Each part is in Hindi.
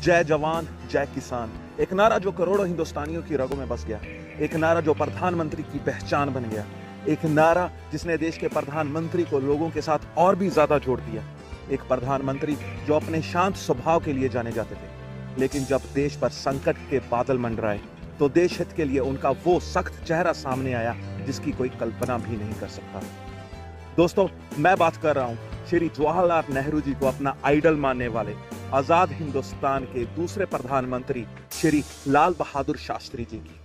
जय जवान जय किसान, एक नारा जो करोड़ों हिंदुस्तानियों की रगों में बस गया, एक नारा जो प्रधानमंत्री की पहचान बन गया, एक नारा जिसने देश के प्रधानमंत्री को लोगों के साथ और भी ज्यादा जोड़ दिया। एक प्रधानमंत्री जो अपने शांत स्वभाव के लिए जाने जाते थे, लेकिन जब देश पर संकट के बादल मंडराए तो देश हित के लिए उनका वो सख्त चेहरा सामने आया जिसकी कोई कल्पना भी नहीं कर सकता। दोस्तों, मैं बात कर रहा हूं श्री जवाहरलाल नेहरू जी को अपना आइडल मानने वाले आजाद हिंदुस्तान के दूसरे प्रधानमंत्री श्री लाल बहादुर शास्त्री जी की।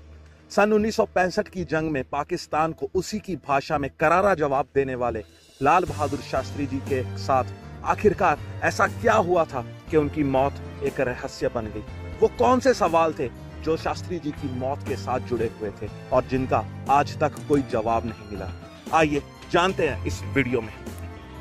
सन 1965 की जंग में पाकिस्तान को उसी की भाषा में करारा जवाब देने वाले लाल बहादुर शास्त्री जी के साथ आखिरकार ऐसा क्या हुआ था कि उनकी मौत एक रहस्य बन गई। वो कौन से सवाल थे जो शास्त्री जी की मौत के साथ जुड़े हुए थे और जिनका आज तक कोई जवाब नहीं मिला। आइए जानते हैं इस वीडियो में।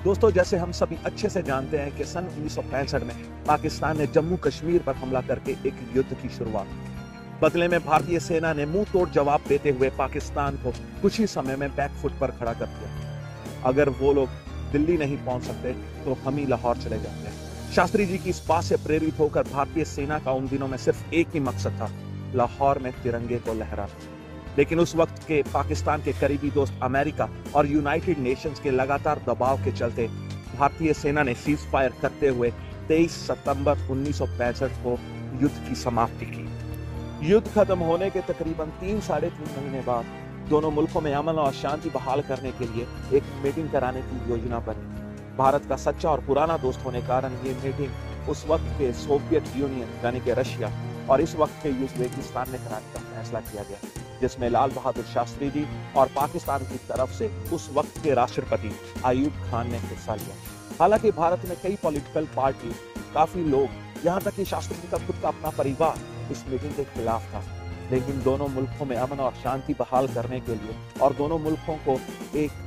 दोस्तों, जैसे हम सभी अच्छे से जानते हैं कि सन 1965 में पाकिस्तान ने जम्मू कश्मीर पर हमला करके एक युद्ध की शुरुआत की। बदले में भारतीय सेना ने मुंह तोड़ जवाब देते हुए पाकिस्तान को कुछ ही समय में बैकफुट पर खड़ा कर दिया। अगर वो लोग दिल्ली नहीं पहुंच सकते तो हम ही लाहौर चले जाते हैं। शास्त्री जी की इस बात से प्रेरित होकर भारतीय सेना का उन दिनों में सिर्फ एक ही मकसद था, लाहौर में तिरंगे को लहराना। लेकिन उस वक्त के पाकिस्तान के करीबी दोस्त अमेरिका और यूनाइटेड नेशंस के लगातार दबाव के चलते भारतीय सेना ने सीज फायर करते हुए 23 सितंबर 1965 को युद्ध की समाप्ति की। युद्ध खत्म होने के तकरीबन 3-3.5 महीने बाद दोनों मुल्कों में अमन और शांति बहाल करने के लिए एक मीटिंग कराने की योजना बनी। भारत का सच्चा और पुराना दोस्त होने के कारण ये मीटिंग उस वक्त के सोवियत यूनियन यानी कि रशिया और इस वक्त के उज़्बेकिस्तान में कराने का फैसला किया गया, जिसमें लाल बहादुर शास्त्री जी और पाकिस्तान की तरफ से उस वक्त के राष्ट्रपति आयूब खान ने हिस्सा लिया। हालांकि भारत में कई पॉलिटिकल पार्टी, काफी लोग, यहाँ तक कि शास्त्री जी का खुद का अपना परिवार इस मीटिंग के खिलाफ था। लेकिन दोनों मुल्कों में अमन और शांति बहाल करने के लिए और दोनों मुल्कों को एक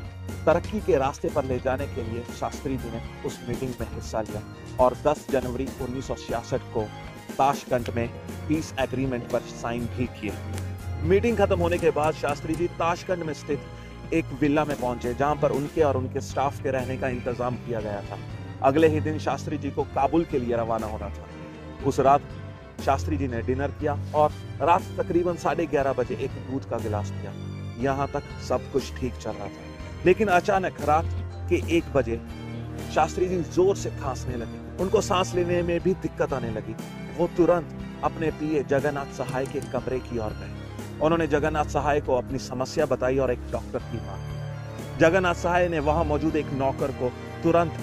तरक्की के रास्ते पर ले जाने के लिए शास्त्री जी ने उस मीटिंग में हिस्सा लिया और 10 जनवरी 1966 को ताशकंद में पीस एग्रीमेंट पर साइन भी किए। मीटिंग खत्म होने के बाद शास्त्री जी ताशकंद में स्थित एक विला में पहुंचे, जहां पर उनके और उनके स्टाफ के रहने का इंतजाम किया गया था। अगले ही दिन शास्त्री जी को काबुल के लिए रवाना होना था। उस रात शास्त्री जी ने डिनर किया और रात तकरीबन 11:30 बजे एक दूध का गिलास पिया। यहाँ तक सब कुछ ठीक चल रहा था, लेकिन अचानक रात के 1 बजे शास्त्री जी जोर से खांसने लगे। उनको सांस लेने में भी दिक्कत आने लगी। वो तुरंत अपने पीए जगन्नाथ सहाय के कमरे की ओर गए। उन्होंने जगन्नाथ सहाय को अपनी समस्या बताई और एक डॉक्टर की मांगी। जगन्नाथ सहाय ने वहां मौजूद एक नौकर को तुरंत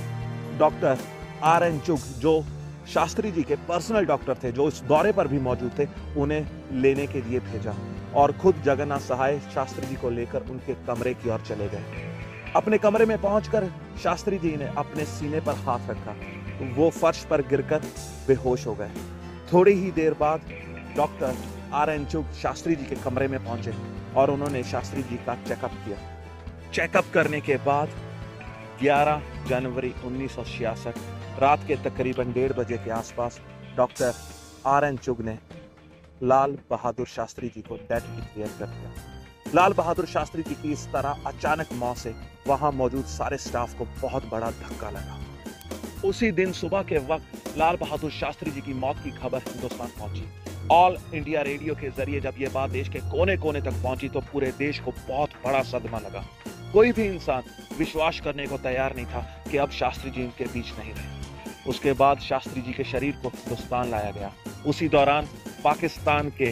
डॉक्टर RN चुग, जो शास्त्री जी के पर्सनल डॉक्टर थे, जो इस दौरे पर भी मौजूद थे, उन्हें लेने के लिए भेजा और खुद जगन्नाथ सहाय शास्त्री जी को लेकर उनके कमरे की ओर चले गए। अपने कमरे में पहुंचकर शास्त्री जी ने अपने सीने पर हाथ रखा। वो फर्श पर गिरकर बेहोश हो गए। थोड़ी ही देर बाद डॉक्टर RN चुग शास्त्री जी के कमरे में पहुंचे और उन्होंने शास्त्री जी का चेकअप किया। चेकअप करने के बाद 11 जनवरी 1966 रात के तकरीबन 1:30 बजे के आसपास डॉक्टर RN चुग ने लाल बहादुर शास्त्री जी को डेड डिक्लेयर कर दिया। लाल बहादुर शास्त्री जी की इस तरह अचानक मौत से वहां मौजूद सारे स्टाफ को बहुत बड़ा धक्का लगा। उसी दिन सुबह के वक्त लाल बहादुर शास्त्री जी की मौत की खबर हिंदुस्तान पहुंची। ऑल इंडिया रेडियो के जरिए जब ये बात देश के कोने कोने तक पहुंची तो पूरे देश को बहुत बड़ा सदमा लगा। कोई भी इंसान विश्वास करने को तैयार नहीं था कि अब शास्त्री जी इनके बीच नहीं रहे। उसके बाद शास्त्री जी के शरीर को हिंदुस्तान लाया गया। उसी दौरान पाकिस्तान के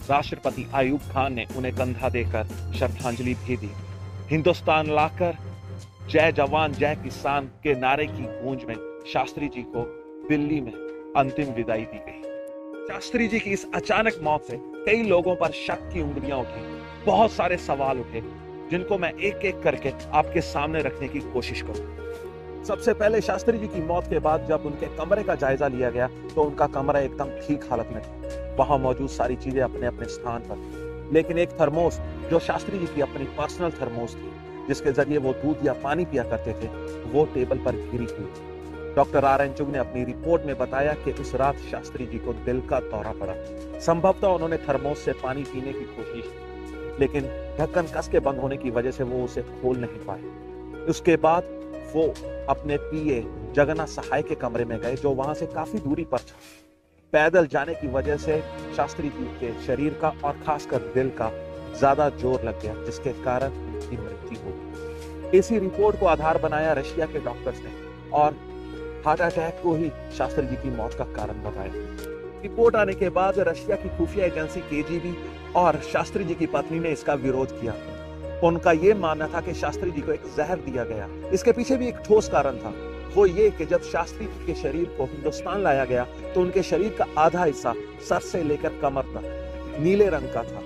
राष्ट्रपति आयूब खान ने उन्हें कंधा देकर श्रद्धांजलि भी दी। हिंदुस्तान लाकर जय जवान जय किसान के नारे की गूंज में शास्त्री जी को दिल्ली में अंतिम विदाई दी गई। शास्त्री जी की इस अचानक मौत से कई लोगों पर शक की उंगलियां उठी। बहुत सारे सवाल उठे जिनको मैं एक एक करके आपके सामने रखने की कोशिश करूं। सबसे पहले शास्त्री जी की मौत के बाद जब उनके कमरे का जायजा लिया गया तो उनका कमरा एकदम ठीक हालत में था। वहां मौजूद सारी चीजें अपने अपने स्थान पर, लेकिन एक थर्मोस जो शास्त्री जी की अपनी पर्सनल थर्मोस थी, जिसके जरिए वो दूध या पानी पिया करते थे, वो टेबल पर गिरी हुई थी। डॉक्टर RN चुग ने अपनी रिपोर्ट में बताया कि उस रात शास्त्री जी को दिल का दौरा पड़ा। संभवतः उन्होंने थर्मोस से पानी पीने की कोशिश की, लेकिन ढक्कन कस के बंद होने की वजह से वो उसे खोल नहीं पाए। उसके बाद वो अपने पीए जगन्नाथ सहाय के कमरे में गए, जो वहां से काफी दूरी पर था। पैदल जाने की वजह से शास्त्री जी के शरीर का और खासकर दिल का ज्यादा जोर लग गया, जिसके कारण उनकी मृत्यु हो गई। इसी रिपोर्ट को आधार बनाया रशिया के डॉक्टर्स ने और हार्ट अटैक को ही शास्त्री जी की मौत का कारण बताया। रिपोर्ट आने के बाद रशिया की खुफिया एजेंसी केजीबी और शास्त्री जी की पत्नी ने इसका विरोध किया। उनका यह मानना था कि शास्त्री जी को एक जहर दिया गया। इसके पीछे भी एक ठोस कारण था, वो ये कि जब शास्त्री जी के शरीर को हिंदुस्तान लाया गया तो उनके शरीर का आधा हिस्सा सर से लेकर कमर तक नीले रंग का था।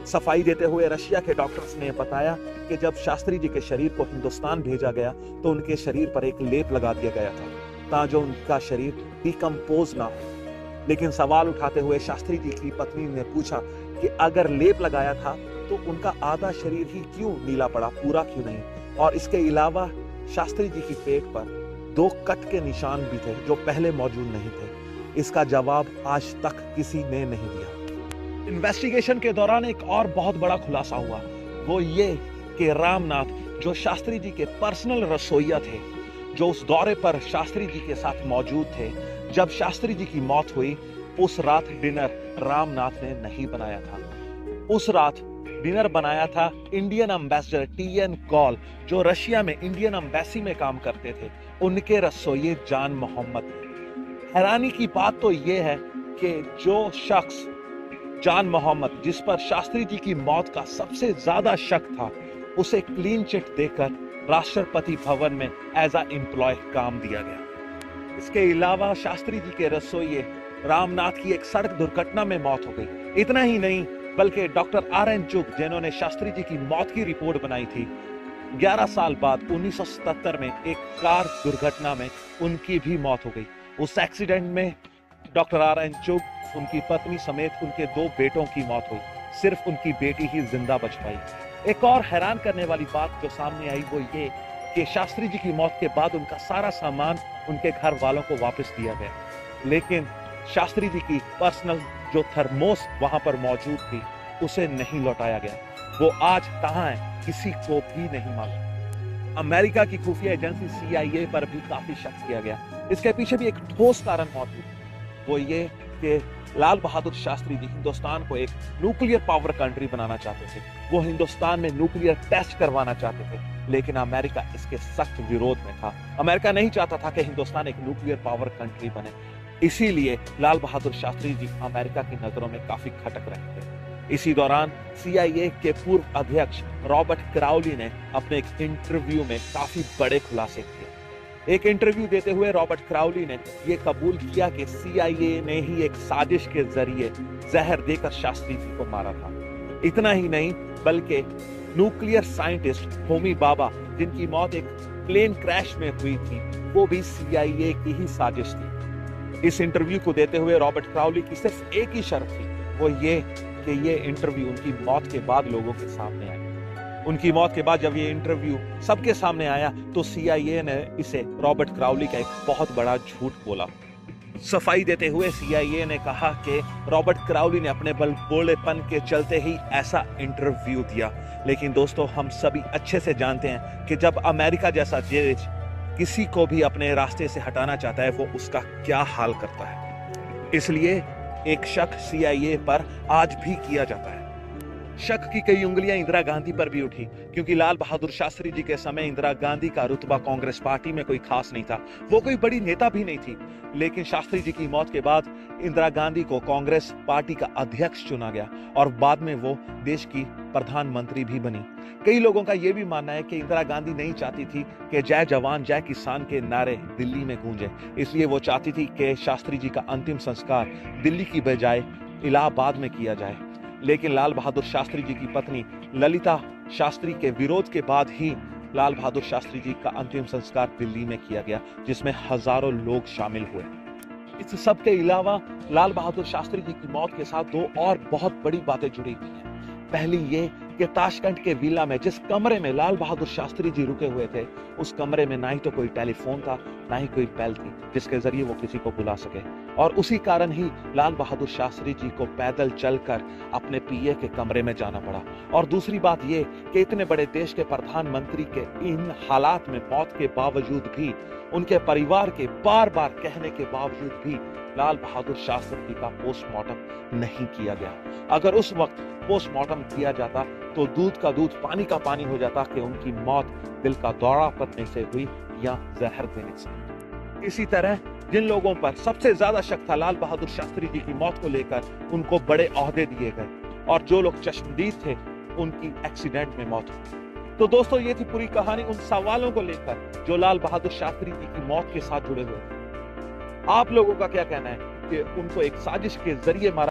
सफाई देते हुए रशिया के डॉक्टर्स ने बताया कि जब शास्त्री जी के शरीर को हिंदुस्तान भेजा गया तो उनके शरीर पर एक लेप लगा दिया गया था ताकि उनका शरीर डिकम्पोज ना हो। लेकिन सवाल उठाते हुए शास्त्री जी की पत्नी ने पूछा कि अगर लेप लगाया था तो उनका आधा शरीर ही क्यों नीला पड़ा, पूरा क्यों नहीं? और इसके अलावा शास्त्री जी की पेट पर 2 कट के निशान भी थे जो पहले मौजूद नहीं थे। इसका जवाब आज तक किसी ने नहीं दिया। इन्वेस्टिगेशन के दौरान एक और बहुत बड़ा खुलासा हुआ, वो ये कि रामनाथ जो शास्त्री जी के पर्सनल रसोइया थे, जो उस दौरे पर शास्त्री जी के साथ मौजूद थे, जब शास्त्री जी की मौत हुई उस रात डिनर रामनाथ ने नहीं बनाया था। उस रात डिनर बनाया था इंडियन एम्बेसडर TN कॉल, जो रशिया में इंडियन एम्बेसी में काम करते थे, उनके रसोइये जान मोहम्मद थे। हैरानी की बात तो यह है कि जो शख्स जान मोहम्मद, जिस पर शास्त्री जी की मौत का सबसे ज्यादा शक था, उसे क्लीन चिट देकर राष्ट्रपति भवन में एज अ एम्प्लॉय काम दिया गया। इसके अलावा शास्त्री जी के रसोइये रामनाथ की एक सड़क दुर्घटना में मौत हो गई। इतना ही नहीं बल्कि डॉक्टर RN चुग, जिन्होंने शास्त्री जी की मौत की रिपोर्ट बनाई थी, 11 साल बाद 1977 में एक कार दुर्घटना में उनकी भी मौत हो गई। उस एक्सीडेंट में डॉक्टर RN चुग, उनकी पत्नी समेत उनके 2 बेटों की मौत हुई। सिर्फ उनकी बेटी ही जिंदा बच पाई। एक और हैरान करने वाली बात जो सामने आई वो ये कि शास्त्री जी की मौत के बाद उनका सारा सामान उनके घर वालों को वापस दिया गया, लेकिन शास्त्री जी की पर्सनल जो थर्मोस वहां पर मौजूद थी उसे नहीं लौटाया गया। वो आज कहां है किसी को भी नहीं मालूम। अमेरिका की खुफिया एजेंसी CIA पर भी काफी शक किया गया। इसके पीछे भी एक ठोस कारण मौजूद, वो ये कि लाल बहादुर शास्त्री जी हिंदुस्तान को एक न्यूक्लियर पावर कंट्री बनाना चाहते थे। वो हिंदुस्तान में न्यूक्लियर टेस्ट करवाना चाहते थे, लेकिन अमेरिका इसके सख्त विरोध में था। अमेरिका नहीं चाहता था कि हिंदुस्तान एक न्यूक्लियर पावर कंट्री बने। इसीलिए लाल बहादुर शास्त्री जी अमेरिका की नजरों में काफी खटक रहे थे। इसी दौरान CIA के पूर्व अध्यक्ष रॉबर्ट क्राउली ने अपने एक इंटरव्यू में काफी बड़े खुलासे किए। एक इंटरव्यू देते हुए रॉबर्ट क्राउली ने यह कबूल किया कि CIA ने ही एक साजिश के जरिए जहर देकर शास्त्री जी को मारा था। इतना ही नहीं बल्कि न्यूक्लियर साइंटिस्ट होमी बाबा, जिनकी मौत एक प्लेन क्रैश में हुई थी, वो भी CIA की ही साजिश थी। इस इंटरव्यू को देते हुए रॉबर्ट क्राउली की सिर्फ एक ही शर्त थी, वो ये कि ये इंटरव्यू उनकी मौत के बाद लोगों के सामने आया। उनकी मौत के बाद जब ये इंटरव्यू सबके सामने आया तो CIA ने इसे रॉबर्ट क्राउली का एक बहुत बड़ा झूठ बोला। सफाई देते हुए CIA ने कहा कि रॉबर्ट क्राउली ने अपने बलबोलेपन के चलते ही ऐसा इंटरव्यू दिया। लेकिन दोस्तों, हम सभी अच्छे से जानते हैं कि जब अमेरिका जैसा देश किसी को भी अपने रास्ते से हटाना चाहता है, वो उसका क्या हाल करता है। इसलिए एक शक CIA पर आज भी किया जाता है। शक की कई उंगलियां इंदिरा गांधी पर भी उठी, क्योंकि लाल बहादुर शास्त्री जी के समय इंदिरा गांधी का रुतबा कांग्रेस पार्टी में कोई खास नहीं था। वो कोई बड़ी नेता भी नहीं थी। लेकिन शास्त्री जी की मौत के बाद इंदिरा गांधी को कांग्रेस पार्टी का अध्यक्ष चुना गया और बाद में वो देश की प्रधानमंत्री भी बनी। कई लोगों का यह भी मानना है कि इंदिरा गांधी नहीं चाहती थी कि जय जवान जय किसान के नारे दिल्ली में गूंजे, इसलिए वो चाहती थी कि शास्त्री जी का अंतिम संस्कार दिल्ली की बजाय इलाहाबाद में किया जाए। लेकिन लाल बहादुर शास्त्री जी की पत्नी ललिता शास्त्री के विरोध के बाद ही लाल बहादुर शास्त्री जी का अंतिम संस्कार दिल्ली में किया गया, जिसमें हजारों लोग शामिल हुए। इस सब के अलावा लाल बहादुर शास्त्री जी की मौत के साथ 2 और बहुत बड़ी बातें जुड़ी हुई हैं। पहली ये कि ताशकंद के विला में जिस कमरे में लाल बहादुर शास्त्री जी रुके हुए थे, उस कमरे में ना ही तो कोई टेलीफोन था, ना ही कोई बेल थी जिसके जरिए वो किसी को बुला सके। और उसी कारण ही लाल बहादुर शास्त्री जी को पैदल चलकर अपने पीए के कमरे में जाना पड़ा। और दूसरी बात ये कि इतने बड़े देश के प्रधानमंत्री के इन हालात में मौत के बावजूद भी, उनके परिवार के बार बार कहने के बावजूद भी लाल बहादुर शास्त्री जी का पोस्टमार्टम नहीं किया गया। अगर उस वक्त पोस्टमार्टम किया जाता तो दूध का दूध पानी का पानी हो जाता कि उनकी मौत दिल का दौरा पड़ने से हुई या जहर देने से। इसी तरह जिन लोगों पर सबसे ज्यादा शक था लाल बहादुर शास्त्री जी की मौत को लेकर, उनको बड़े ओहदे दिए गए और जो लोग चश्मदीद थे उनकी एक्सीडेंट में मौत हुई। तो दोस्तों, ये थी पूरी कहानी उन सवालों को लेकर जो लाल बहादुर शास्त्री जी की मौत के साथ जुड़े हुए थे। आप लोगों का क्या कहना है कि उनको एक साजिश के जरिए मारा